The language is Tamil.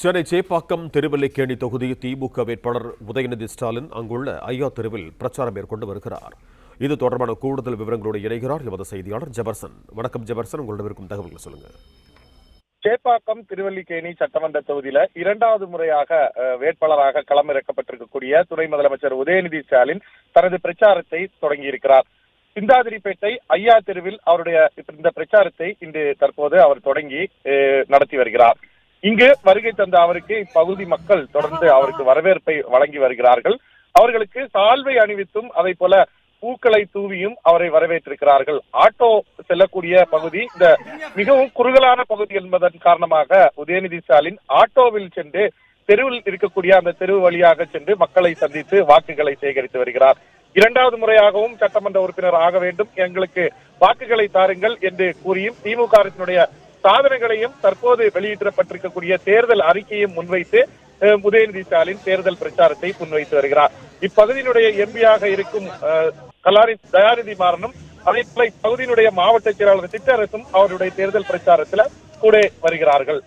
சென்னை சேப்பாக்கம் திருவல்லிக்கேணி தொகுதி திமுக வேட்பாளர் உதயநிதி ஸ்டாலின் அங்குள்ள ஐயா தெருவில் பிரச்சாரம் மேற்கொண்டு வருகிறார். இது தொடர்பான கூடுதல் விவரங்களோடு இணைகிறார் எமது செய்தியாளர் ஜெபர்சன். வணக்கம் ஜெபர்சன், உங்களிடம் இருக்கும் தகவல்களை சொல்லுங்க. சேப்பாக்கம் திருவல்லிக்கேணி சட்டமன்ற தொகுதியில இரண்டாவது முறையாக வேட்பாளராக களமிறக்கப்பட்டிருக்கக்கூடிய துணை முதலமைச்சர் உதயநிதி ஸ்டாலின் தனது பிரச்சாரத்தை தொடங்கியிருக்கிறார். சிந்தாதிரிப்பேட்டை ஐயா தெருவில் அவருடைய இந்த பிரச்சாரத்தை இன்று தற்போது அவர் தொடங்கி நடத்தி வருகிறார். இங்கு வருகை தந்த அவருக்கு இப்பகுதி மக்கள் தொடர்ந்து அவருக்கு வரவேற்பை வழங்கி வருகிறார்கள். அவர்களுக்கு சால்வை அணிவித்தும் அதை போல பூக்களை தூவியும் அவரை வரவேற்றிருக்கிறார்கள். ஆட்டோ செல்லக்கூடிய பகுதி இந்த மிகவும் குறுகலான பகுதி என்பதன் காரணமாக உதயநிதி ஸ்டாலின் ஆட்டோவில் சென்று தெருவில் இருக்கக்கூடிய அந்த தெரு வழியாக சென்று மக்களை சந்தித்து வாக்குகளை சேகரித்து வருகிறார். இரண்டாவது முறையாகவும் சட்டமன்ற உறுப்பினர் ஆக வேண்டும், எங்களுக்கு வாக்குகளை தாருங்கள் என்று கூறியும் திமுக அரசினுடைய சாதனைகளையும் தற்போது வெளியிடப்பட்டிருக்கக்கூடிய தேர்தல் அறிக்கையும் முன்வைத்து உதயநிதி ஸ்டாலின் தேர்தல் பிரச்சாரத்தை முன்வைத்து வருகிறார். இப்பகுதியினுடைய எம்பியாக இருக்கும் தயாநிதி மாறனும் அதே போல இப்பகுதியினுடைய மாவட்ட செயலாளர் சிற்றரசும் அவருடைய தேர்தல் பிரச்சாரத்தில் கூட வருகிறார்கள்.